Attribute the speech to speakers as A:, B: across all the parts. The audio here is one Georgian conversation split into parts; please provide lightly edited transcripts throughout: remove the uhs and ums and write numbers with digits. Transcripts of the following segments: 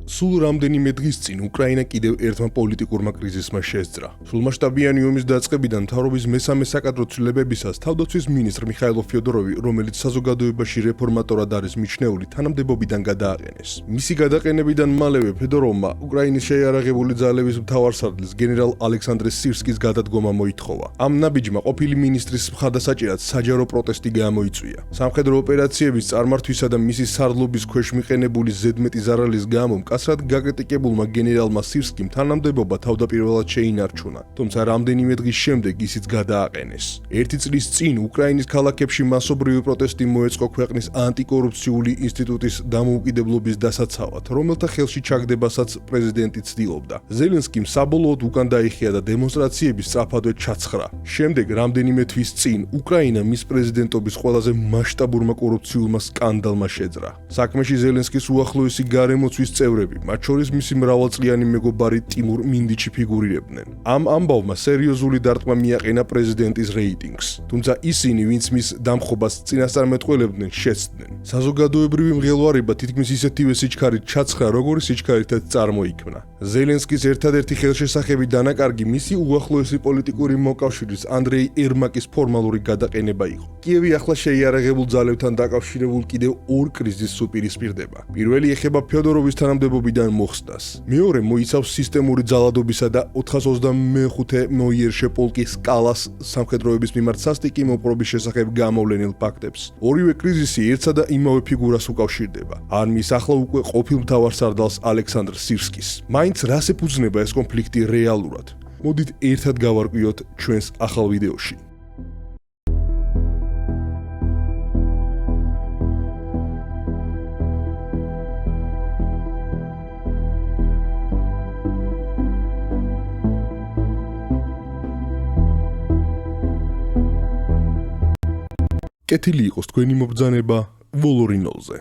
A: სულ რამდენიმე დღის წინ უკრაინა კიდევ ერთმა პოლიტიკურმა კრიზისმა შესძრა. სრულმასშტაბიანი ომის დაწყებიდან მთავრობის მესამე საკადრო ცვლილებებისას თავდაცვის მინისტრ მიხაილ ფიოდოროვი, რომელიც საზოგადოებაში რეფორმატორად არის მიჩნეული, თანამდებობიდან გადააყენეს. მისი გადაყენებიდან მალევე ფედოროვმა უკრაინის შეიარაღებული ძალების მთავარსარდლის გენერალ ალექსანდრე სირსკის გადადგომა მოითხოვა. ამ ნაბიჯმა ყოფილი მინისტრის მხარდასაჭერად საჯარო პროტესტი გამოიწვია. სამხედრო ოპერაციების წარმართვისა და მისი სარდლობის ქვეშ მიყენებული ზედმეტი ზარალის გამო მკაცრად გაკრიტიკებულმა გენერალმა სირსკიმ თანამდებობა თავდაპირველად შეინარჩუნა, თუმცა რამდენიმე დღის შემდეგ ისიც გადააყენეს. ერთი წლის წინ უკრაინის ქალაქებში მასობრივი პროტესტი მოეწყო ქვეყნის ანტიკორუფციული ინსტიტუტის დამოუკიდებლობის დასაცავად, რომელთა ხელში ჩაგდებასაც პრეზიდენტი ცდილობდა. ზელენსკიმ საბოლოოდ უკან დაიხია და დემონსტრაციები სწრაფადვე ჩაცხრა. შემდეგ რამდენიმე თვის წინ უკრაინა მის პრეზიდენტობის ყველაზე მასშტაბურმა კორუფციულმა სკანდალმა შეძრა. საქმეში ზელენსკის უახლოესი გარემოცვის წევრები, მათ შორის მისი მრავალწლიანი მეგობარი ტიმურ მინდიჩი ფიგურირებდნენ. ამ ამბავმა სერიოზული დარტყმა მიაყენა პრეზიდენტის რეიტინგს, თუმცა ისინი, ვინც მის დამხობას წინასწარმეტყველებდნენ, შეცდნენ. საზოგადოებრივი მღელვარება თითქმის ისეთივე სიჩქარით ჩაცხრა, როგორი სიჩქარითაც წარმოიქმნა. ზელენსკის ერთადერთი ხელშესახები დანაკარგი მისი უახლოესი პოლიტიკური მოკავშირის ანდრეი ერმაკის ფორმალური გადაყენება იყო. კიევი ახლა შეიარაღებულ ძალებთან დაკავშირებულ კიდევ ორ კრიზისს უპირისპირდება. პირველი ეხება ფიოდოროვის თანამდებობიდან მოხსნას. მეორე მოიცავს სისტემური ძალადობისა და 425 მოიერშე პოლკის სკალას სამხედროების მიმართ სასტიკი მოპყრობის შესახებ გამოვლენილ ფაქტებს. ორივე კრიზისი ერთსა და იმავე ფიგურას უკავშირდება. არმიის ახლა უკვე ყოფილ მთავარსარდალს ალექსანდრ სირსკის. მაინც რას ეფუძნება ეს კონფლიქტი რეალურად? მოდით ერთად გავარკვიოთ ჩვენს ახალ ვიდეოში. კეთილი იყოს თქვენი მობრძანება ვოლორინოლზე.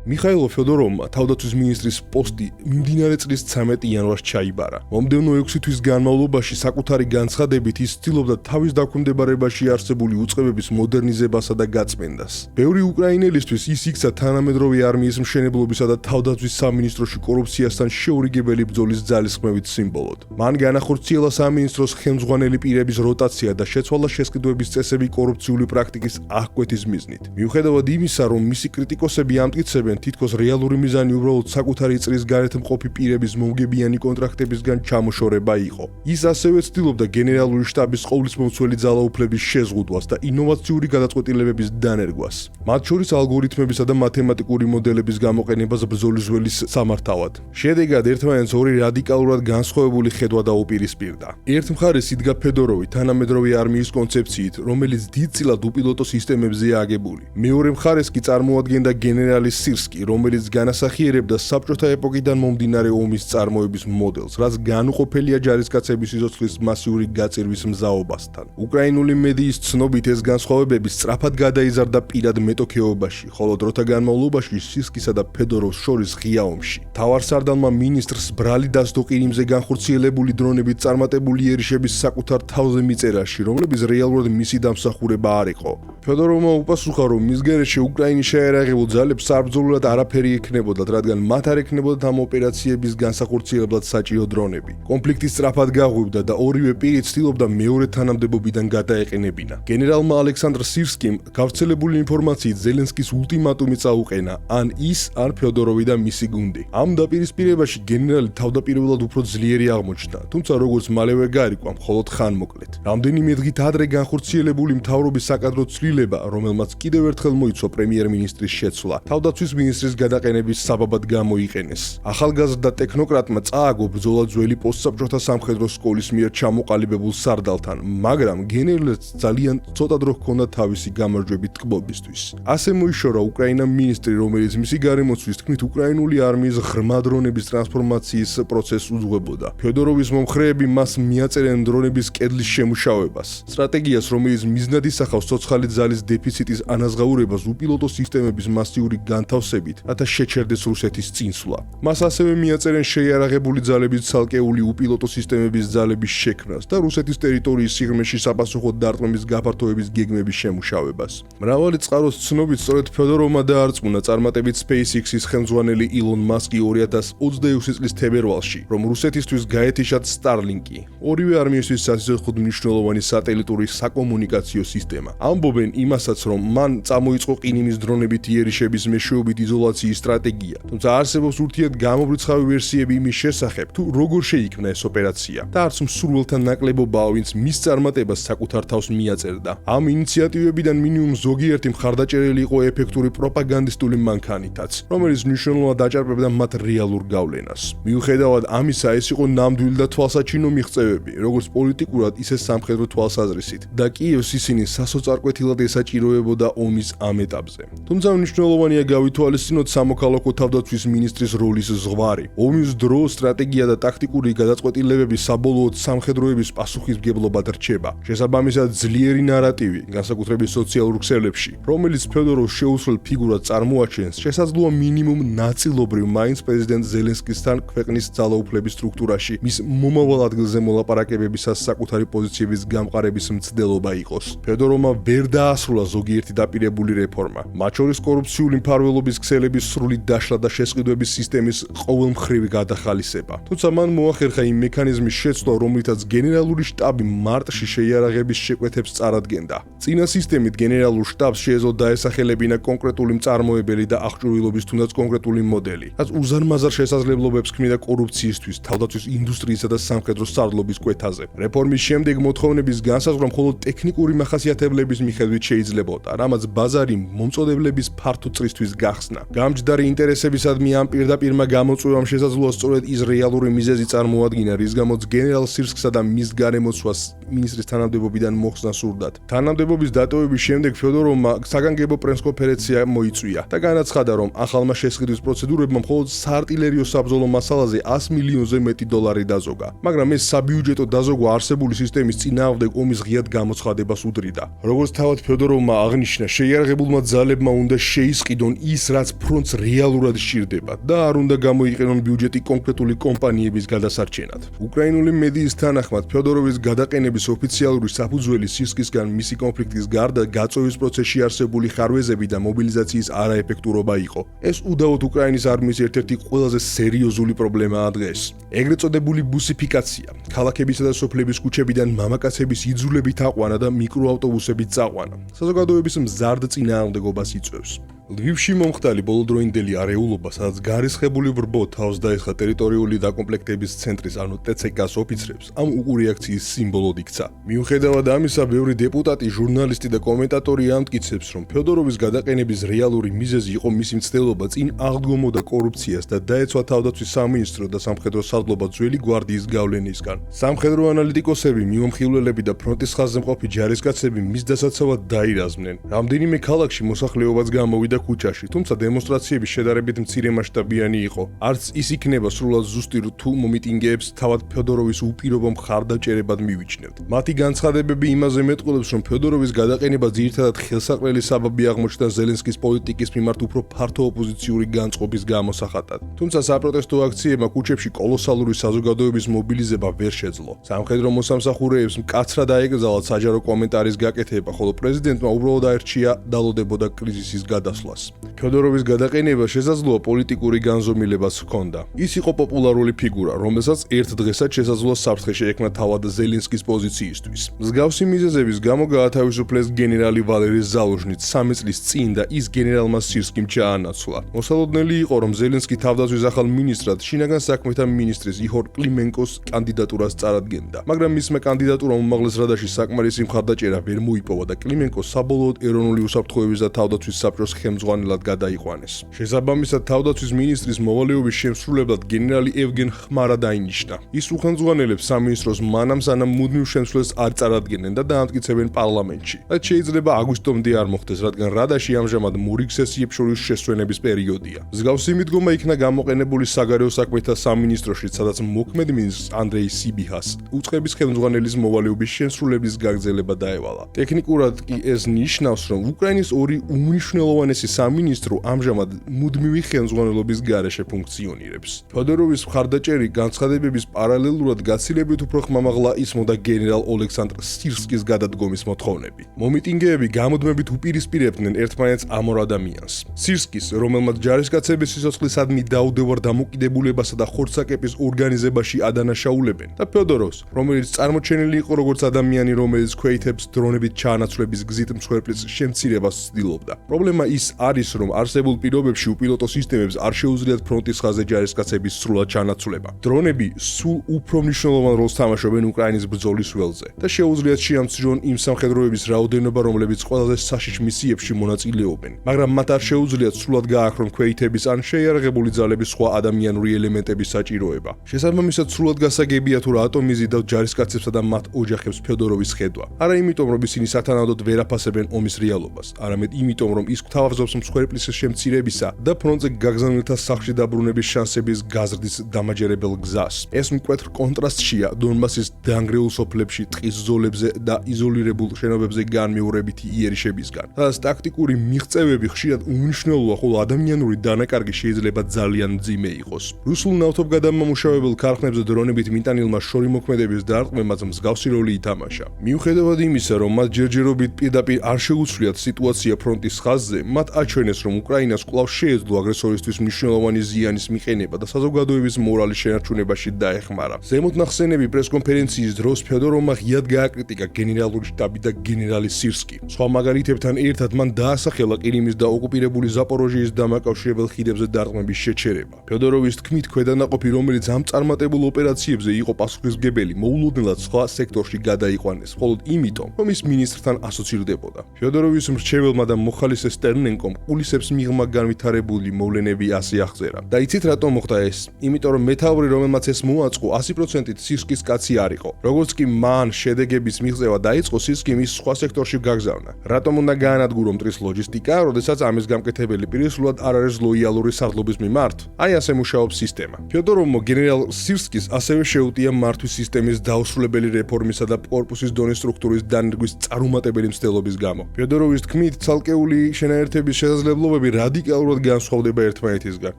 A: მიხაილ ფიოდოროვმა თავდაცვის მინისტრის პოსტი მიმდინარე წლის 13 იანვარს ჩაიბარა. მომდევნო 6 თვის განმავლობაში საკუთარი განცხადებით ის ცდილობდა თავის დაქვემდებარებაში არსებული უწყებების მოდერნიზებასა და გაწმენდას. ბევრი უკრაინელისთვის ის იქცა თანამედროვე არმიის მშენებლობისა და თავდაცვის სამინისტროში კორუფციასთან შეურიგებელი ბრძოლის ძალისხმევით სიმბოლოდ. მან განახორციელა სამინისტროს ხელმძღვანელი პირების როტაცია და შეცვალა შესყიდვების წესები კორუფციული პრაქტიკის აღკვეთის მიზნით. მიუხედავად იმისა, რომ მისი კრიტიკოსები ამტკიცებენ თითქოს რეალური მიზანი უბრალოდ საკუთარი წრის გარეთ მყოფი პირების მომგებიანი კონტრაქტებისგან ჩამოშორება იყო. ის ასევე ცდილობდა გენერალური შტაბის ყოვლისმომცველი ძალაუფლების შეზღუდვას და ინოვაციური გადაწყვეტილებების დანერგვას, მათ შორის ალგორითმებისა და მათემატიკური მოდელების გამოყენებას ბრძოლის ველის სამართავად. შედეგად ერთმანეთს ორი რადიკალურად განსხვავებული ხედვა დაუპირისპირდა. ერთ მხარეს იდგა ფედოროვი თანამედროვე არმიის კონცეფციით, რომელიც დიდწილად უპილოტო სისტემებზე აგებული. მეორე მხარეს კი წარმოადგენდა გენერალი სირსკი, რომელიც განასახიერებდა საბჭოთა ეპოქიდან მომდინარე ომის წარმოების მოდელს, რაც განუყოფელია ჯარისკაცების სიცოცხლის მასიური გაწირვის მზაობასთან. უკრაინული მედიის ცნობით ეს განსხვავებები სწრაფად გადაიზარდა პირად მეტოქეობაში, ხოლო დროთა განმავლობაში სირსკისა და ფედოროვს შორის ღია ომში. მთავარსარდალმა მინისტრს ბრალი დასდო ყირიმზე განხორციელებული დრონებით წარმატებული იერიშების საკუთარ თავზე მიწერაში, რომლებიც რეალურად მისი დამსახურება არ იყო. ფედოროვმა უპასუხა, რომ მის გარეშე უკრაინის შეიარაღებულ ძალებს საბრძოლოდ არაფერი ექნებოდათ, რადგან მათ არ ექნებოდათ ამ ოპერაციების განსახორციელებლად საჭირო დრონები. კონფლიქტი სწრაფად გაღვივდა და ორივე პირი ცდილობდა მეორე თანამდებობიდან გადაეყენებინა. გენერალმა ალექსანდრ სირსკიმ გავრცელებული ინფორმაციით ზელენსკის ულტიმატუმი წაუყენა, ან ის, ან ფიოდოროვი და მისი გუნდი. ამ დაპირისპირებაში გენერალი თავდაპირველად უფრო ძლიერი აღმოჩნდა, თუმცა როგორც მალევე გაირკვა, მხოლოდ ხანმოკლედ. რამდენიმე დღით ადრე განხორციელებული მთავრობის საკადრო ცვლილება, რომელმაც კიდევ ერთხელ მოიცვა პრემიერ-მინისტრის შეცვლა, თავდაცვის მინისტრის გადაყენების საბაბად გამოიყენეს. ახალგაზრდა ტექნოკრატმა წააგო ბრძოლა ძველი პოსტსაბჭოთა სამხედრო სკოლის მიერ ჩამოყალიბებულ სარდალთან, მაგრამ გენერალს ძალიან ცოტა დრო ჰქონდა თავისი გამარჯვებით ტკბობისთვის. ასე მოიშორა უკრაინა მინისტრი, რომელიც მისი გარემოცვის თქმით უკრაინული არმიის ღრმა დრონების ტრანსფორმაციის პროცესს უძღვებოდა. ფიოდოროვის მომხრეები მას მიაწერენ დრონების კედლის შემუშავებას, სტრატეგიას, რომელიც მიზნად ისახავს ცოცხალი ძალის დეფიციტის ანაზღაურებას უპილოტო სისტემების მასიური განთავსებით ამოსებით, რათა შეჩერდეს რუსეთის წინსვლა. მას ასევე მიაწერენ შეიარაღებული ძალების ცალკეული უპილოტო სისტემების ძალების შექმნას და რუსეთის ტერიტორიის სიღრმეში sapasუხოდ დარტყმების გაფართოების გეგმების შემუშავებას. მრავალი წყაროს ცნობით, სწორედ ფედოროვმა დაარწმუნა წარმატებით SpaceX-ის ხელმძღვანელი ილონ მასკი 2026 წლის თებერვალში, რომ რუსეთისთვის გაეთიშათ Starlink-ი, ორივე არმიისთვის სასიცოცხლოდ მნიშვნელოვანი სატელიტური საკომუნიკაციო სისტემა. ამბობენ იმასაც, რომ მან წამოიწყო ყინიმის დრონებით იერიშების მეშვეობით იზოლაციის სტრატეგია, თუმცა არსებობს ურთიერთ გამობრიცხავი ვერსიები იმის შესახებ, თუ როგორ შეიქმნა ეს ოპერაცია და არც მსურველთა ნაკლებობაა, ვინც მის წარმატებას საკუთარ თავს მიაწერდა. ამ ინიციატივებიდან მინიმუმ ზოგიერთი მხარდაჭერილი იყო ეფექტური პროპაგანდისტული მანქანითაც, რომელიც მნიშვნელოვნად დაჭარბებდა მათ რეალურ გავლენას. მიუხედავად ამისა, ეს იყო ნამდვილი და თვალსაჩინო მიღწევები, როგორც პოლიტიკურად, ისე სამხედრო თვალსაზრისით და კიევს ისინი სასოწარკვეთილად ესაჭიროებოდა ომის ამ ეტაპზე. თუმცა მნიშვნელოვანია გავითვალისწინოთ სამოქალაქო თავდაცვის მინისტრის როლის ზღვარი. ომის დროს სტრატეგია და ტაქტიკური გადაწყვეტილებები საბოლოოდ სამხედროების პასუხისმგებლობად რჩება. შესაბამისად, ძლიერი ნარატივი, განსაკუთრებით სოციალურ ქსელებში, რომელიც ფედოროვს შეუცვლელ ფიგურად წარმოაჩენს, შესაძლოა მინიმუმ ნაწილობრივ მაინც პრეზიდენტ ზელენსკისთან ქვეყნის ძალაუფლების სტრუქტურაში მის მომავალ ადგილზე მოლაპარაკებებისას საკუთარი პოზიციების გამყარების მცდელობა იყოს. ფედოროვმა ვერ დაასრულა ზოგიერთი დაპირებული რეფორმა, მათ შორის კორუფციული მფარველობის ქსელების სრული დაშლა და შესყიდვების სისტემის ყოველმხრივი გადახალისება. თუმცა მან მოახერხა იმ მექანიზმის შეცვლა, რომლითაც გენერალური შტაბი მარტში შეიარაღების შეკვეთებს წარადგენდა. წინა სისტემით გენერალურ შტაბს შეეძლო დაესახელებინა კონკრეტული მწარმოებელი და აღჭურვილობის თუნდაც კონკრეტული მოდელი, რაც უზარმაზარ შესაძლებლობებს ქმნიდა კორუფციისთვის, თავდაცვის ინდუსტრიისა და სამხედრო სარდლობის კვეთაზე. რეფორმის შემდეგ მოთხოვნების განსაზღვრა მხოლოდ ტექნიკური მახასიათებლების მიხედვით შეიძლებოდა, რამაც ბაზარი მომწოდებლების ფართო წრისთვის გახსნა. გამჯდარი ინტერესებისადმი ამ პირდაპირმა გამოწვევამ შესაძლოა სწორედ ის რეალური მიზეზი წარმოადგინა, რის გამოც გენერალ სირსკსა და მის გარემოცვას მინისტრის თანამდებობიდან მოხსნა სურდათ. თანამდებობის დატოვების შემდეგ ფედოროვმა საგანგებო პრესკონფერენცია მოიწვია და განაცხადა, რომ ახალმა შესყიდვის პროცედურებმა მხოლოდ საარტილერიო საბრძოლო მასალაზე 100 მილიონზე მეტი დოლარი დაზოგა, მაგრამ ეს საბიუჯეტო დაზოგვა არსებული სისტემის წინააღმდეგ ომის ღიად გამოცხადებას უდრიდა. როგორც თავად ფედოროვმა აღნიშნა, შეიარაღებულმა ძალებმა უნდა შეისყიდონ ის, რაც ფრონტს რეალურად სჭირდება და არ უნდა გამოიყენონ ბიუჯეტი კონკრეტული კომპანიების გადასარჩენად. უკრაინული მედიის თანახმად, ფედოროვის გადაყენების ოფიციალური საფუძველი სირსკისგან მისი კონფლიქტის გარდა გაწევის პროცესში არსებული ხარვეზები და მობილიზაციის არაეფექტურობა იყო. ეს უდავოდ უკრაინის არმიის ერთ-ერთი ყველაზე სერიოზული პრობლემაა დღეს. ეგრეთ წოდებული ბუსიფიკაცია, ქალაქებისა და სოფლების ქუჩებიდან მამაკაცების იძულებით აყვანა და მიკროავტობუსებით წაყვანა, საზოგადოების მზარდ წინააღმდეგობას იწვევს. ლვივში მომხდარი ბოლოდროინდელი არეულობა, სადაც გარისხებული ბრბო თავს დაესხა ტერიტორიული დაკომპლექტების ცენტრის, ანუ TCK-ს ოფიცრებს, ამ უყურეაქციის სიმბოლოდ იქცა. მიუხედავად ამისა, ბევრი დეპუტატი, ჟურნალისტი და კომენტატორი ამტკიცებს, რომ ფედოროვის გადაყენების რეალური მიზეზი იყო მისი მცდელობა წინ აღდგომოდა კორუფციას და დაეცვა თავდაცვის სამინისტრო და სამხედრო სარდლობა ძველი გვარდიის გავლენისგან. სამხედრო ანალიტიკოსები, მიმომხილველები და ფრონტის ხაზზე მყოფი ჯარისკაცები მის დასაცავად დაირაზმნენ. რამდენიმე ქალაქში მოსახლეობაც გამოვიდა ქუჩაში, თუმცა დემონსტრაციები შედარებით მცირემასშტაბიანი იყო. არც ის იქნება სრულად ზუსტი, თუ მომიტინგეებს თავად ფედოროვის უპირობო მხარდაჭერებად მივიჩნევთ. მათი განცხადებები იმაზე მეტყველებს, რომ ფედოროვის გადაყენება ძირითადად ხელსაყრელი საბაბი აღმოჩნდა ზელენსკის პოლიტიკის მიმართ უფრო ფართო ოპოზიციური განწყობის გამოსახატად. თუმცა საპროტესტო აქციებმა ქუჩებში კოლოსალური საზოგადოების მობილიზება ვერ შეძლო. სამხედრო მოსამსახურეებს მკაცრად აეკრძალათ საჯარო კომენტარის გაკეთება, ხოლო პრეზიდენტმა უბრალოდ აერჩია დალოდებოდა კრიზისის გადასვლას. ფედოროვის გადაყენება შესაძლოა პოლიტიკური განზომილებაც ჰქონდა. ის იყო პოპულარული ფიგურა, რომელსაც ერთ დღესაც შესაძლოა საფრთხე შეექმნა თავად ზელენსკის პოზიციისთვის. მსგავსი მიზეზების გამო გაათავისუფლეს გენერალი ვალერი ზალუჟნი 3 წლის წინ და ის გენერალმა სირსკიმ ჩაანაცვლა. მოსალოდნელი იყო, რომ ზელენსკი თავდაცვის ახალ მინისტრად შინაგან საქმეთა მინისტრის იჰორ კლიმენკოს კანდიდატურას წარადგენდა, მაგრამ მისმა კანდიდატურამ უმაღლეს რადაში საკმარისი მხარდაჭერა ვერ მოიპოვა და კლიმენკო საბოლოოდ ეროვნული უსაფრთხოების და თავდაცვის საბჭოს ხელმძღვანელად გადაიყვანეს. შესაბამისად, თავდაცვის მინისტრის მოვალეობის შემსრულებლად გენერალი ევგენ ხმარა დაინიშნა. ის უხელმძღვანელებს სამინისტროს მანამ სანამ მუდმივ შემსვლელს არ წარადგენენ და დაამტკიცებენ პარლამენტში. რაც შეიძლება აგვისტომდე არ მოხდეს, რადგან რადაში ამჟამად მურიგ სესიებს შორის შესვენების პერიოდია. მსგავსი მიდგომა იქნა გამოყენებული საგარეო საქმეთა სამინისტროში, სადაც მოქმედ მინისტრს ანდრეი სიბიჰას უწყების ხელმძღვანელის მოვალეობის შემსრულებლის გაგრძელება დაევალა. ტექნიკურად კი ეს ნიშნავს, რომ უკრაინის ორი უმნიშვნელოვანესი უკრაინის სამინისტრო ამჟამად მუდმივი ხელმძღვანელობის გარეშე ფუნქციონირებს. ფედოროვის მხარდაჭერი განცხადებების პარალელურად გაცილებით უფრო ხმამაღლა ისმოდა გენერალ ოლექსანდრ სირსკის გადადგომის მოთხოვნები. მომიტინგეები გამუდმებით უპირისპირებდნენ ერთმანეთს ამ ორ ადამიანს. სირსკის, რომელმაც ჯარისკაცების სიცოცხლისადმი დაუდევარ დამოკიდებულებასა და ხორცაკეპის ორგანიზებაში ადანაშაულებენ და ფედოროვს, რომელიც წარმოჩენილი იყო როგორც ადამიანი, რომელიც ქვეითებს დრონებით ჩაანაცვლების გზით მსხვერპლის შემცირებას ცდილობდა. პრობლემა ის არის, რომ არსებულ პირობებში უპილოტო სისტემებს არ შეუძლიათ ფრონტის ხაზზე ჯარისკაცების სრულად ჩანაცვლება. დრონები სულ უფრო მნიშვნელოვან როლს თამაშობენ უკრაინის ბრძოლის ველზე და შეუძლიათ შეამცირონ იმ სამხედროების რაოდენობა, რომლებიც ყველაზე საშიშ მისიებში მონაწილეობენ, მაგრამ მათ არ შეუძლიათ სრულად გააქრონ ქვეითების ან შეიარაღებული ძალების სხვა ადამიანური ელემენტების საჭიროება. შესაბამისად, სრულად გასაგებია თუ რატომ იზიდავთ ჯარისკაცებსა და მათ ოჯახებს ფედოროვის ხედვა. არა იმიტომ, რომ ისინი სათანადოდ ვერ აფასებენ ომის რეალობას, არამედ იმიტომ, რომ ის გვთავაზობს მსხვერპლის შემცირებისა და ფრონტზე გაგზავნილთა სახლში დაბრუნების შანსების გაზრდის დამაჯერებელ გზას. ეს მკვეთრ კონტრასტშია დონბასის დანგრეულ სოფლებში ტყის ზოლებზე და იზოლირებულ შენობებზე განმეორებითი იერიშებისგან. სადაც ტაქტიკური მიღწევები ხშირად უმნიშვნელოა, ხოლო ადამიანური დანაკარგი შეიძლება ძალიან მძიმე იყოს. რუსულ ნავთობგადამამუშავებელ ქარხნებზე დრონებით მიტანილმა შორიმოქმედების დარტყმებაც მსგავსი როლი ითამაშა. მიუხედავად იმისა, რომ მათ ჯერჯერობით პირდაპირ არ შეუცვლიათ სიტუაცია ფრონტის ხაზზე, მათ აჩვენეს, რომ უკრაინას კვლავ შეეძლო აგრესორისთვის მნიშვნელოვანი ზიანის მიყენება და საზოგადოების მორალის შენარჩუნებაში დაეხმარა. ზემოთ ნახსენები პრესკონფერენციის დროს ფედოროვმა ღიად გააკრიტიკა გენერალური შტაბი და გენერალი სირსკი. სხვა მაგალითებთან ერთად მან დაასახელა ყირიმის და ოკუპირებული ზაპოროჟიის დამაკავშირებელ ხიდებზე დარტყმების შეჩერება. ფედოროვის თქმით, ქვედანაყოფი, რომელიც ამ წარმატებულ ოპერაციებზე იყო პასუხისმგებელი, მოულოდნელად სხვა სექტორში გადაიყვანეს, მხოლოდ იმიტომ, რომ ის მინისტრთან ასოცირდებოდა. ფედოროვის მრჩეველმა და მოხალისე სტერნენკომ ყულისებს მიღმა განვითარებული მოვლენები ასე აღწერა. და იცით რატომ მოხდა ეს? იმიტომ რომ მეთაური, რომელმაც ეს მოაწყო, 100%-ით სირსკის კაცი არ იყო. როგორც კი მან შედეგების მიღწევა დაიწყო, სირსკი მის სხვა სექტორში გაგზავნა. რატომ უნდა გაანადგურო მტრის ლოჯისტიკა, როდესაც ამის გამკეთებელი პირი სრულად არ არის ლოიალური სარდლობის მიმართ? აი ასე მუშაობს სისტემა. ფედოროვმა გენერალ სირსკის ასევე შეუტია მართვის სისტემის დაუსრულებელი რეფორმისა და კორპუსის დონის სტრუქტურის დანერგვის წარუმატებელი მცდელობის გამო. ფედოროვის თქმით, ცალკეული შენაერთების შესაძლებლობები რადიკალურად განსხვავდება ერთმანეთისგან.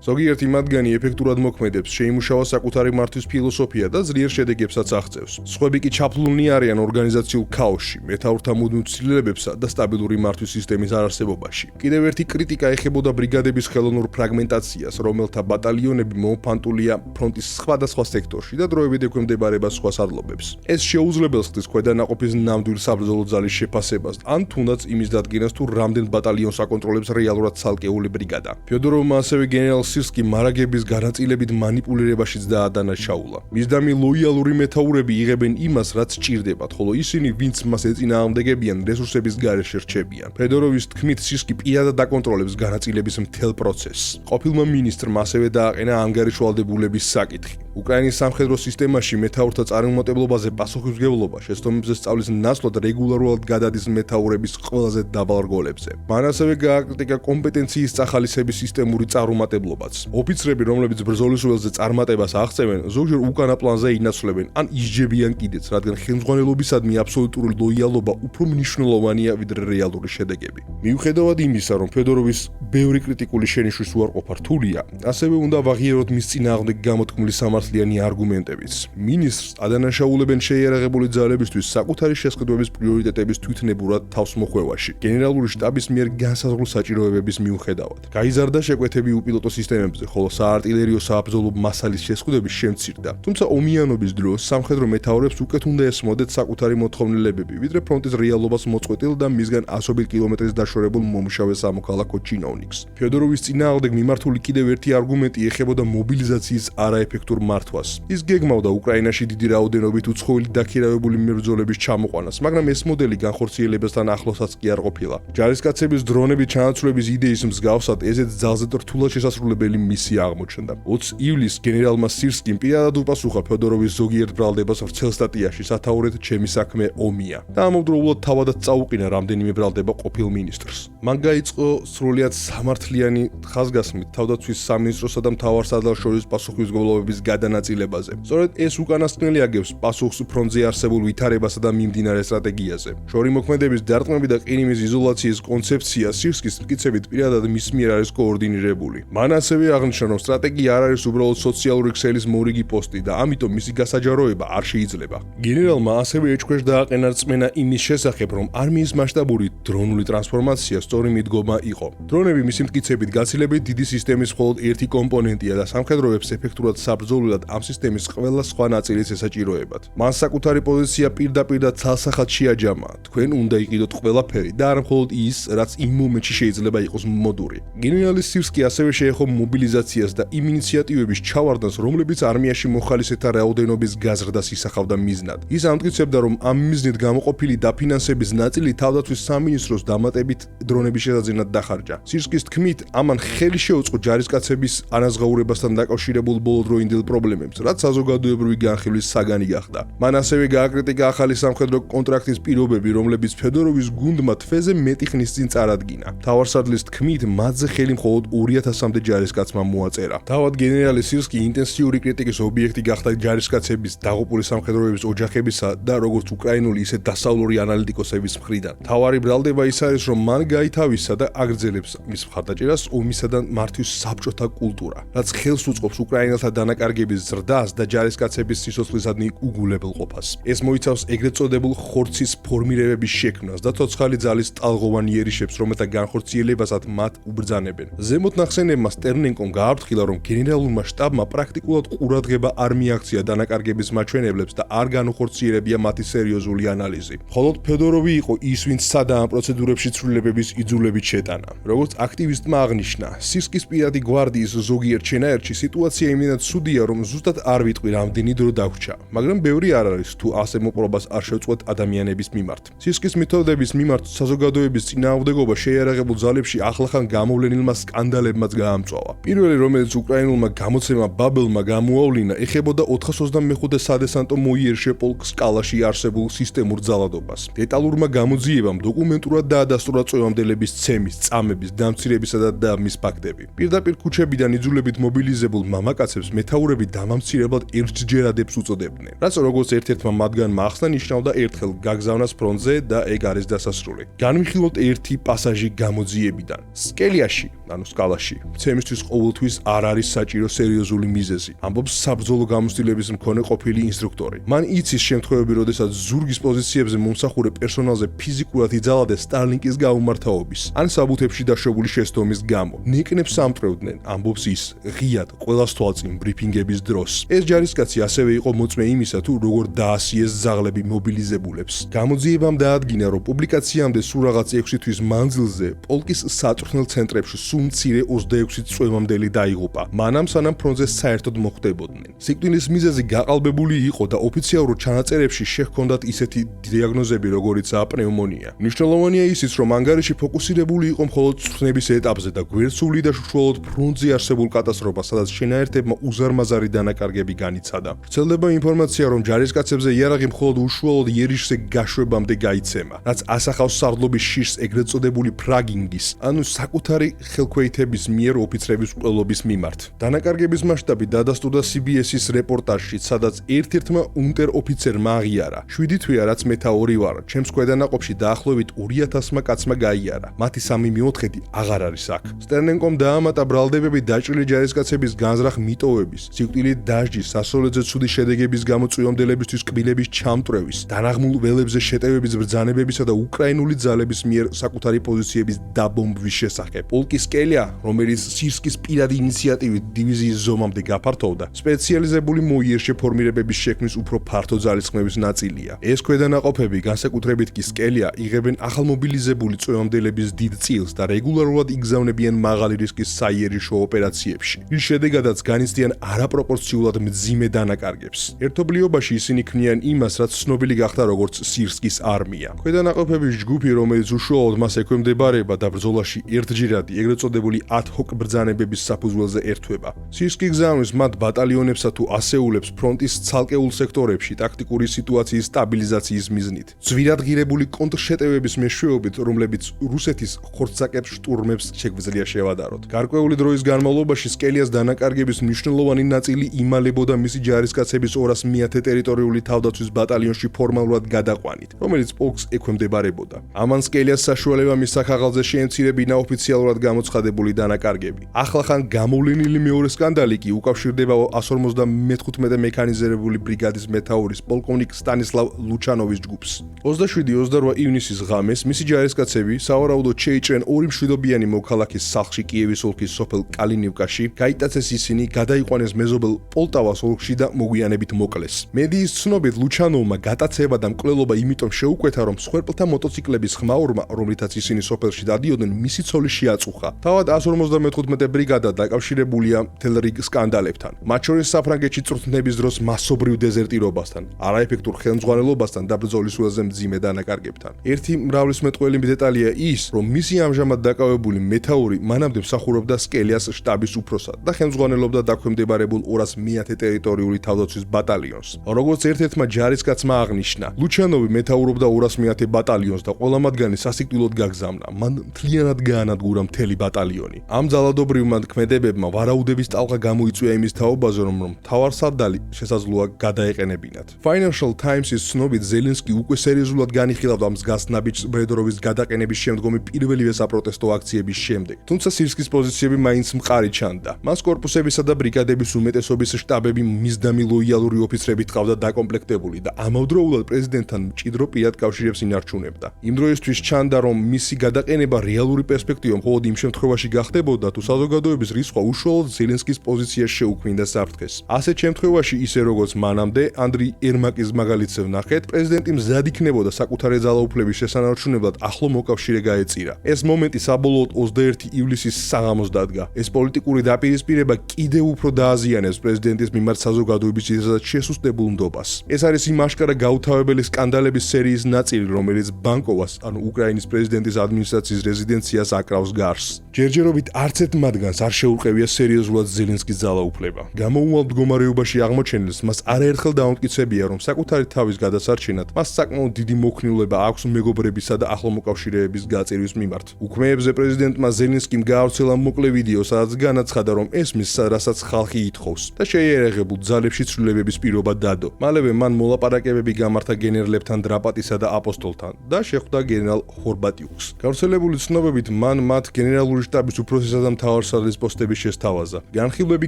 A: ზოგიერთი მათგანი ეფექტურად მოქმედებს, შეიმუშავა საკუთარი მართვის ფილოსოფია და ძლიერ შედეგებსაც აღწევს. სხვები კი ჩაფლულნი არიან ორგანიზაციულ ქაოსში, მეთაურთა მუდმივ ცვლილებებსა და სტაბილური მართვის სისტემის არარსებობაში. კიდევ ერთი კრიტიკა ეხებოდა ბრიგადების ხელოვნურ ფრაგმენტაციას, რომელთა ბატალიონები მომფანტულია ფრონტის სხვადასხვა სექტორში და დროებით ექვემდებარება სხვა სარდლობებს. ეს შეუძლებელს ხდის ქვედანაყოფის ნამდვილ საბრძოლო ძალის შეფასებას, ან თუნდაც იმის დადგენას, თუ რამდენ ბატალიონს აკონტროლებს რეალურად ცალკეული ბრიგადა. ფედოროვმა ასევე გენერალ სირსკი მარაგების განაწილებით მანიპულირებაშიც დაადანაშაულა. მისდამი ლოიალური მეთაურები იღებენ იმას, რაც სჭირდებათ, ხოლო ისინი, ვინც მას ეწინააღმდეგებიან, რესურსების გარეშე რჩებიან. ფედოროვის თქმით, სირსკი პირადად აკონტროლებს განაწილების მთელ პროცესს. ყოფილმა მინისტრმა ასევე დააყენა ანგარიშვალდებულების საკითხი. უკრაინის სამხედრო სისტემაში მეთაურთა წარუმატებლობაზე პასუხისმგებლობა შეცდომებზე სწავლის ნაცვლად რეგულარულად გადადის მეთაურების ყველაზე დაბალ რგოლებზე. მან ასევე გააკრიტიკა კომპეტენციის წახალისების სისტემური წარუმატებლობაც. ოფიცრები, რომლებიც ბრძოლის ველზე წარმატებას აღწევენ, ზოგჯერ უკანა პლანზე ინაცვლებენ ან ისჯებიან კიდეც, რადგან ხელმძღვანელობისადმი აბსოლუტური ლოიალობა უფრო მნიშვნელოვანია ვიდრე რეალური შედეგები. მიუხედავად იმისა, რომ ფედოროვის ბევრი კრიტიკული შენიშვნის უარყოფა რთულია, ასევე უნდა ვაღიაროთ მის წინააღმდეგ გამოთქმული სამართლიანი არგუმენტებიც. მინისტრს ადანაშაულებენ შეიარაღებული ძალებისთვის საკუთარი შესყიდვების პრიორიტეტების თვითნებურად თავსმოხვევაში, გენერალური შტაბის მიერ განსაზღვრულ საჭიროებების მიუხედავად. გაიზარდა შეკვეთები უპილოტო სისტემებზე, ხოლო საარტილერიო საბრძოლო მასალის შესყიდვები შემცირდა. თუმცა ომიანობის დროს სამხედრო მეთაურებს უკეთ უნდა ესმოდეთ საკუთარი მოთხოვნილებები, ვიდრე ფრონტის რეალობას მოწყვეტილ და მისგან ასობით კილომეტრის დაშორებულ მომუშავე სამოქალაქო ჩინოვნიკს. ფედოროვის წინააღმდეგ მიმართული კიდევ ერთი არგუმენტი ეხებოდა მობილიზაციის არაეფექტურ მართვას. ის გეგმავდა უკრაინაში დიდი რაოდენობით უცხოელი დაქირავებული მებრძოლების ჩამოყვანას, მაგრამ ეს მოდელი განხორციელებასთან ახლოსაც კი არ ყოფილა. ჯარისკაცების დრონებით ჩანაცვლების იდეის მსგავსად ესეც ძალზედ რთულად შესასრულებელი მისია აღმოჩნდა. 20 ივლისს გენერალმა სირსკიმ პირადად უპასუხა ფედოროვის ზოგიერთ ბრალდებას ვრცელ სტატიაში სათაურეთ ჩემი საქმე ომია და ამავდროულად თავადაც წაუყინა რამდენიმე ბრალდება ყოფილ მინისტრს. მან გაიწყო სრულიად სამართლიანი ხაზგასმით თავდაცვის სამინისტროსა და მთავარსარდალს შორის პასუხისმგებლობების გადანაწილებაზე. სწორედ ეს უკანასკნელი აგებს პასუხს ფრონტზე არსებულ ვითარებასა და მიმდინარე სტრატეგიაზე. შორი მოქმედების დარტყმები და ყირიმის იზოლაციის კონცეფცია სირსკის მტკიცებით პირადად მის მიერ არის კოორდინირებული. მან ასევე აღნიშნა, რომ სტრატეგია არ არის უბრალოდ სოციალური ქსელის მორიგი პოსტი და ამიტომ მისი გასაჯაროება არ შეიძლება. გენერალმა ასევე ეჭქვეშ დააყენა რწმენა იმის შესახებ, რომ არმიის მასშტაბური დრონული ტრანსფორმაცია სწორი მიდგომა იყო. დრონები მისი მტკიცებით გაცილებით დიდი სისტემის მხოლოდ ერთი კომპონენტია და სამხედროებს ეფექტურად საბრძოლველად ამ სისტემის ყველა სხვა ნაწილის ესაჭიროებათ. მან საკუთარი პოზიცია პირდაპირ და ცალსახად შეაჯამა. თქვენ უნდა იყიდოთ ყველაფერი და არა მხოლოდ ის, რაც იმ მომენტში შეიძლება იყოს მოდური. გენერალი სირსკი ასევე შეეხო მობილიზაციას და იმ ინიციატივების ჩავარდნას, რომლებიც არმიაში მოხალისეთა რაოდენობის გაზრდას ისახავდა მიზნად. ის ამტკიცებდა, რომ ამ მიზნით გამოყოფილი დაფინანსების ნაწილი თავდაცვის სამინისტროს დამატებით დრონების შესაძენად დახარჯა. სირსკის თქმით, ამან ხელი შეუწყო ჯარისკაცების ანაზღაურებასთან დაკავშირებულ ბოლოდროინდელ პრობლემებს, რაც საზოგადოებრივი განხილვის საგანი გახდა. მან ასევე გააკრიტიკა ახალი სამხედრო კონტრაქტის პირობები, რომლებიც ფედოროვის გუნდმა თვეზე მეტი ხნის წინ წარადგინა. მთავარსარდლის თქმით, მათზე ხელი მხოლოდ 2000-მდე ჯარისკაცმა მოაწერა. თავად გენერალი სირსკი ინტენსიური კრიტიკის ობიექტი გახდა ჯარისკაცების, დაღუპული სამხედროების ოჯახებისა და როგორც უკრაინული, ისე დასავლური ანალიტიკოსების მხრიდან. მთავარი ბრალდება ის არის, რომ მან გაითავისა და აგრძელებს მის მხარდაჭერას ომისა და მართვის საბჭოთა კულტურა, რაც ხელს უწყობს უკრაინელთა დანაკარგების ზრდას და ჯარისკაცების სიცოცხლისადმი უგულებელყოფას. ეს მოიცავს ეგრეთ წოდებულ ხორცის ფორმირებების შექმნას და ცოცხალი ძალის ტალღოვან იერიშებს, რომელთა განხორციელებასაც მათ უბრძანებენ. ზემოთ ნახსენებმა სტერნენკომ გააფრთხილა, რომ გენერალურმა შტაბმა პრაქტიკულად ყურადღება არ მიაქცია დანაკარგების მაჩვენებლებს და არ განუხორციელებია მათი სერიოზული ანალიზი. მხოლოდ ფედოროვი იყო ის, ვინც სადა ამ პროცედურებში ცვლილებების იძულებით შეტანა. როგორც აქტივისტმა აღნიშნა, სირსკის პირადი გვარდიის ზოგიერთ შენაერთში სიტუაცია იმდენად ცუდია, რომ ზუსტად არ ვიტყვი რამდენი დრო დაგვჭა, მაგრამ ბევრი არ არის თუ ასე მოპყრობას არ შევწყვეტ ადამიანების მიმართ. სირსკის მეთოდების მიმართ საზოგადოების წინააღმდეგობა შეიარაღებულ ძალებში ახლახან გამოვლენილმა სკანდალებმაც გაამწვავა. პირველი, რომელიც უკრაინულმა გამოცემა ბაბელმა გამოავლინა, ეხებოდა 425 სადესანტო მოიერშე პოლკ სკალაში არსებულ სისტემურ ძალადობას. დეტალურმა გამოძიებამ დოკუმენტურად დაადასტურა წვევამდელების ცემის, წამების, დამცირებისა და დაბმის ფაქტები. პირდაპირ ქუჩებიდან იძულებით მობილიზებულ მამაკაცებს მეთაურები დამამცირებლად ერთჯერადებს უწოდებდნენ, რაც როგორც ერთ-ერთმა მათგანმა ახსნა, ნიშნავდა ერთხელ გაგზავნას ფრონტზე და ეგ არის დასასრული. განვიხილოთ ერთი პასაჟი გამოძიებიდან. სკელიაში, ანუ სკალაში, ცემისთვის ყოველთვის არ არის საჭირო სერიოზული მიზეზი, ამბობს საბრძოლო გამოცდილების მქონე ყოფილი ინსტრუქტორი. მან იცის შემთხვევები, როდესაც ზურგის პოზიციებზე მომსახურე პერსონალზე ფიზიკურად იძალადეს სტარლინკის გაუმართავობის ან საბუთებში დაშვებული შეცდომის გამო. ნეკნებს ამტვრევდნენ, ამბობს ის, ღიად ყველას თვალწინ ბრიფინგების დროს. ეს ჯარისკაცი ასევე იყო მოწმე იმისა, თუ როგორ დაასიეს ზაღლები მობილიზებულებს. გამოძიებამ დაადგინა, რომ პუბლიკაციამდე სულ რაღაც 6 თვის მანძილზე პოლკის საწვრთნელ ცენტრებში სულ მცირე 26 წვევამდელი დაიღუპა, მანამ სანამ ფრონტზე საერთოდ მოხვდებოდნენ. სიკვდილის მიზეზი გაყალბებული იყო და ოფიციალურ ჩანაწერებში შეჰქონდათ ისეთი დიაგნოზები, როგორიცაა პნევმონია. მნიშვნელოვანია ისიც, რომ ანგარიში ფოკუსირებული იყო მხოლოდ წვრთნების ეტაპზე და გვერდსული და უშუალოდ ფრონტზე არსებულ კატასტროფას, სადაც შენაერთებმა უზარმაზარი დანაკარგები განიცადა. ვრცელდება ინფორმაცია, რომ ჯარისკაცებზე იარაღი მხოლოდ უშუალოდ იერიშზე გაშვებამდე გაიცემა, რაც ასახავს სარდლობის შიშს ეგრეთ წოდებული ფრაგინგის, ანუ საკუთარი ხელქვეითების მიერ ოფიცრების მკვლელობის მიმართ. დანაკარგების მასშტაბი დადასტურდა CBS-ის რეპორტაჟში, სადაც ერთ-ერთმა უნტერ-ოფიცერმა აღიარა: 7 თვეა, რაც მეთაური ვარ, ჩემს ქვედანაყოფში დაახლოებით 2000-მა კაცმა გაიარა. მათი 3/4 აღარ არის აქ. სტერნენკომ დაამატა ბრალდებები დაჭრილი ჯარისკაცების განზრახ მიტოვების, სიკვდილით დასჯის, სასწორებზე ცუდი შედეგების გამო წვევამდელებისთვის კბილების ჩამტვრევის, დანაღმულ ველებზე შეტევების ბრძანებებისა და უკრაინული ძალების მიერ საკუთარი პოზიციების დაბომბვის შესახებ. პოლკი სკელია, რომელიც სირსკის პირადი ინიციატივით დივიზიის ზომამდე გაფართოვდა, სპეციალიზებული მოიერშე ფორმირებების შექმნის უფრო ფართო ძალისხმევის ნაწილია. ეს ქვედანაყოფები, განსაკუთრებით კი სკელია, იღებენ ახალმობილიზებული წვევამდელების დიდ წილს და რეგულარულად იგზავნებიან მაღალი რისკის საიერიშო ოპერაციებში, რის შედეგადაც განიცდიან არაპროპორციულად მძიმე დანაკარგებს. ერთობლიობაში ისინი ქმნიან იმას, რაც ცნობილი გახდა როგორც სირსკის არმია. ქვედანაყოფების ჯგუფი, რომელიც უშუალოდ მას ექვემდებარება და ბრძოლაში ერთჯერადი ეგრეთ წოდებული ad-hoc ბრძანებების საფუძველზე ერთვება. სირსკი გზავნის მათ ბატალიონებსა თუ ასეულებს ფრონტის ცალკეულ სექტორებში ტაქტიკური სიტუაციის სტაბილიზაციის მიზნით. ძვირადღირებული კონტრშეტევების მეშვეობით, რომლებიც რუსეთის ხორცსაკებს შტურმებს შეგვიძლია შევადაროთ. გარკვეული დროის განმავლობაში სკელიას დანაკარგების მნიშვნელოვანი ნაწილი ნაწილი იმალებოდა მისი ჯარისკაცების 200-ე ტერიტორიული თავდაცვის ბატალიონში ფორმალურად გადაყვანით, რომელიც პოლკს ექვემდებარებოდა. ამან სკელიას საშუალება მისცა ხაღალზე შეემცირებინა ოფიციალურად გამოცხადებული დანაკარგები. ახლახან გამოვლენილი მეორე სკანდალი კი უკავშირდება 155 მექანიზირებული ბრიგადის მეთაურის პოლკოვნიკ სტანისლავ ლუჩანოვის ჯგუფს. 27-28 ივნისის ღამეს მისი ჯარისკაცები სავარაუდოდ შეიჭრენ ორი მშვიდობიანი მოქალაქის სახლში კიევის ოლქის სოფელ კალინივკაში, გაიტაცეს ისინი, გადაიყვანეს მეზობელ პოლტავას ოლქში და მოგვიანებით მოკლეს. მედიის ცნობით ლუჩანოვმა გატაცება და მკვლელობა იმიტომ შეუკვეთა, რომ მსხვერპლთა მოტოციკლების ხმაურმა, რომლითაც ისინი სოფელში დადიოდნენ, მისი ცოლი შეაწუხა. თავად 155 ბრიგადა დაკავშირებულია მთელ რიგ სკანდალებთან. მათ შორის საფრანგეთში წვრთნების დროს მასობრივ დეზერტირობასთან, არაეფექტურ ხელმძღვანელობასთან და ბრძოლის ველზე მძიმე დანაკარგებთან. ერთი მრავლისმეტყველი დეტალია ის, რომ მისი ამჟამად დაკავებული მეთაური მანამდე მსახურობდა სკელიას შტაბის უფროსად და ხელმძღვანელობდა დაქვემდებარებულ 200-ე ტერიტორიული თავდაცვის ბატალიონს. როგორც ერთ-ერთმა ჯარისკაცმა აღნიშნა, ლუჩანოვი მეთაურობდა 200-ე ბატალიონს და ყველა მათგანი სასიკვდილოდ გაგზავნა. მან მთლიანად გაანადგურა მთელი ბატალიონი. ამ ძალადობრივმა ქმედებებმა ვარაუდების ტალღა გამოიწვია იმის თაობაზე, რომ მთავარსარდალი შესაძლოა გადაეყენებინათ. Financial Times-ის ცნობით ზელენსკი უკვე სერიოზულად განიხილავდა მსგავს ნაბიჯს ბრედროვის გადაყენების შემდგომი პირველივე საპროტესტო აქციების შემდეგ. თუმცა სირსკის პოზიციები მაინც მყარი ჩანდა. მას კორპუსებისა და ბრიგადების უმეტესობის შტაბები მისდამი ლოიალური ოფიცრებით ჰყავდა დაკომპლექტებული და ამავდროულად პრეზიდენტთან მჭიდრო პირად კავშირებს ინარჩუნებდა. იმ დროისთვის ჩანდა, რომ მისი გადაყენება რეალური პერსპექტივა მხოლოდ იმ შემთხვევაში გახდებოდა, თუ საზოგადოების რისხვა უშუალოდ ზელენსკის პოზიციას შეუქმნიდა საფრთხეს. ასეთ შემთხვევაში, ისე როგორც მანამდე, ანდრი ერმაკის მაგალითზე ვნახეთ, პრეზიდენტი მზად იქნებოდა საკუთარი ძალაუფლების შესანარჩუნებლად ახლო მოკავშირე გაეწირა. ეს მომენტი საბოლოოდ 21 ივლისის საღამოს დადგა. ეს პოლიტიკური დაპირისპირება კიდევ უფრო დააზიანებს პრეზიდენტის მიმართ საზოგადოების ისედაც შესუსტებულ ნდობას. ეს არის იმ აშკარა გაუთავებელი სკანდალების სერიის ნაწილი, რომელიც ბანკოვას, ანუ უკრაინის პრეზიდენტის ადმინისტრაციის რეზიდენციას აკრავს გარს. ჯერჯერობით არც ერთ მათგანს არ შეუყევია სერიოზულად ზელენსკის ძალაუფლება. გამოუვალ მდგომარეობაში აღმოჩენილს მას არაერთხელ დაუმტკიცებია, რომ საკუთარი თავის გადასარჩენად მას საკმაოდ დიდი მოქნილება აქვს მეგობრებისა და ახლო მოკავშირეების გაწირვის მიმართ. უქმეებზე პრეზიდენტმა ზელენსკიმ გაავრცელა მოკლე ვიდეო, სადაც განაცხადა, რომ ესმის, რასაც ხალხი ითხოვს და შეიარაღებულ ძალებში ცვლილებების პირობა დადო. მალევე მან მოლაპარაკებები გამართა გენერლებთან დრაპატისა და აპოსტოლთან და შეხვდა გენერალ ხორბატიუკს. გავრცელებული ცნობებით მან მათ გენერალური შტაბის უფროსისა და მთავარსარდლის პოსტები შესთავაზა. განხილვები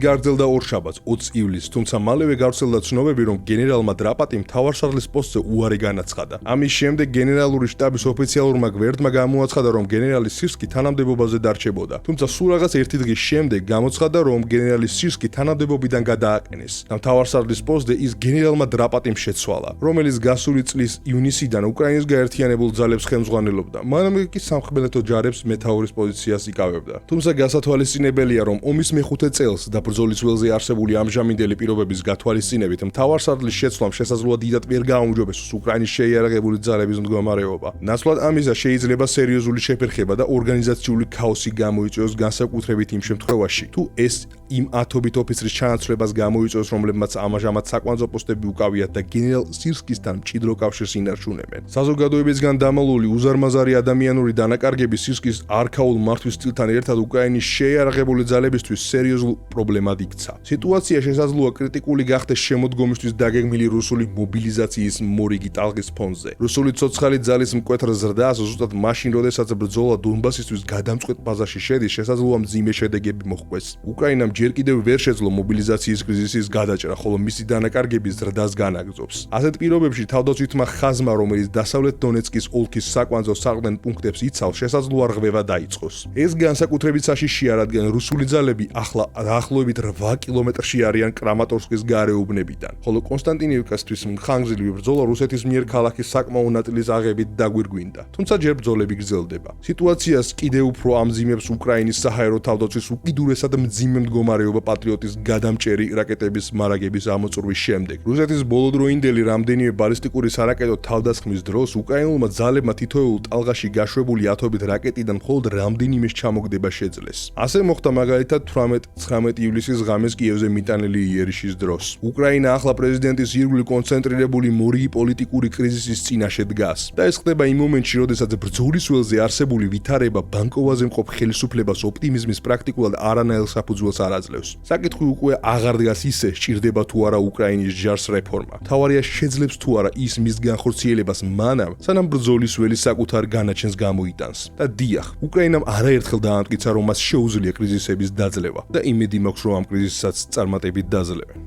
A: გაგრძელდა ორშაბათს 20 ივლისს, თუმცა მალევე გავრცელდა ცნობები, რომ გენერალმა დრაპატი მთავარსარდლის პოსტზე უარი განაცხადა. ამის შემდეგ გენერალური შტაბის ოფიციალურმა გვერდმა გამოაცხადა, რომ გენერალი სირსკი თანამდებობაზე დარჩებოდა. თუმცა სულ რაღაც ერთი დღის შემდეგ გამოცხადა, რომ გენერალი სირსკი თანამდებობიდან გადააყენეს და მთავარსარდლის პოსტზე ის გენერალმა დრაპატიმ შეცვალა, რომელიც გასული წლის ივნისიდან უკრაინის გაერთიანებულ ძალებს ხელმძღვანელობდა. მანამდე კი სამხედრო ჯარებს მეთაურის პოზიციას იკავებდა. თუმცა გასათვალისწინებელია, რომ ომის მეხუთე წელს და ბრძოლის ველზე არსებული ამჟამინდელი პირობების გათვალისწინებით მთავარსარდლის შეცვლამ შესაძლოა დიდად ვერ გააუმჯობესოს უკრაინის შეიარაღებული ძალების მდგომარეობა. ნაცვლად ამისა შეიძლება სერიოზული შეფერხება და ორგანიზაციული ქაოსი გამოიწვიოს, განსაკუთრებით იმ შემთხვევაში, თუ ეს იმ ათობით ოფიცრის ჩანაცვლებას გამოიწვევს, რომლებმაც ამჟამად საკვანძო პოსტები უკავიათ და გენერალ სირსკისთან მჭიდრო კავშირს ინარჩუნებენ. საზოგადოებისგან დამალული უზარმაზარი ადამიანური დანაკარგები სირსკის არქაულ მართვის სტილთან ერთად უკრაინის შეიარაღებული ძალებისთვის სერიოზულ პრობლემად იქცა. სიტუაცია შესაძლოა კრიტიკული გახდეს შემოდგომისთვის დაგეგმილი რუსული მობილიზაციის მორიგი ტალღის ფონზე. რუსული ცოცხალი ძალის მკვეთრ ზრდას ზუსტად მაშინ, როდესაც ბრძოლა დონბასისთვის გადამწყვეტ ფაზაში შედის, შესაძლოა მძიმე შედეგები მოჰყვეს. უკრაინამ ჯერ კიდევ ვერ შეძლო მობილიზაციის კრიზისის გადაჭრა, ხოლო მისი დანაკარგების ზრდას განაგრძობს. ასეთ პირობებში თავდაცვითმა ხაზმა, რომელიც დასავლეთ დონეცკის ოლქის საკვანძო საყრდენ პუნქტებს იცავს, შესაძლოა რღვევა დაიწყოს. ეს განსაკუთრებით საშიშია, რადგან რუსული ძალები ახლა დაახლოებით 8 კილომეტრში არიან კრამატორსკის გარეუბნებიდან, ხოლო კონსტანტინივკასთვის მხანგრძლივი ბრძოლა რუსეთის მიერ ქალაქის საკმაო ნაწილის აღებით დაგვირგვინდა. თუმცა ჯერ ბრძოლები გრძელდება. სიტუაციას კიდევ უფრო ამძიმებს უკრაინის საჰაერო თავდაცვის უკიდურესად მძიმე მდგომარეობა პატრიოტის გადამჭერი რაკეტების მარაგების ამოწურვის შემდეგ. რუსეთის ბოლოდროინდელი რამდენიმე ბალისტიკური სარაკეტო თავდასხმის დროს უკრაინულმა ძალებმა თითოეულ ტალღაში გაშვებული ათობით რაკეტიდან მხოლოდ რამდენიმეს ჩამოგდება შეძლეს. ასე მოხდა მაგალითად 18-19 ივლისის ღამეს კიევზე მიტანილი იერიშის დროს. უკრაინა ახლა პრეზიდენტის ირგვლივ კონცენტრირებული მორიგი პოლიტიკური კრიზისის წინაშე დგას და ეს ხდება იმ მომენტში, როდესაც ბრძოლის ველზე არსებული ვითარება ბანკოვაზე მყოფ ხელისუფლებას ოპტიმიზმის პრაქტიკულად არანაირ საფუძველს არ აძლევს. საკითხი უკვე აღარ დგას ისე, სჭირდება თუ არა უკრაინის ჯარს რეფორმა. მთავარია შეძლებს თუ არა ის მის განხორციელებას მანამ, სანამ ბრძოლის ველი საკუთარ განაჩენს გამოიტანს. და დიახ, უკრაინამ არაერთხელ დაამტკიცა, რომ მას შეუძლია კრიზისების დაძლევა და იმედი მაქვს, რომ ამ კრიზისსაც წარმატებით დაძლევენ.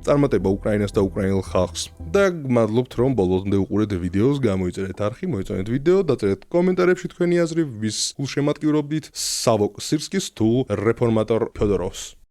A: წარმატება უკრაინას და უკრაინელ ხალხს. და გმადლობთ, რომ ბოლომდე უყურეთ ვიდეოს, გამოიწერეთ არხი, მოეწონეთ ვიდეო, დაწერეთ კომენტარებში თქვენი აზრი, ვის გულშემატკივრობდით, სავოკ სირსკის თუ რეფორმატორ ფიოდოროვს.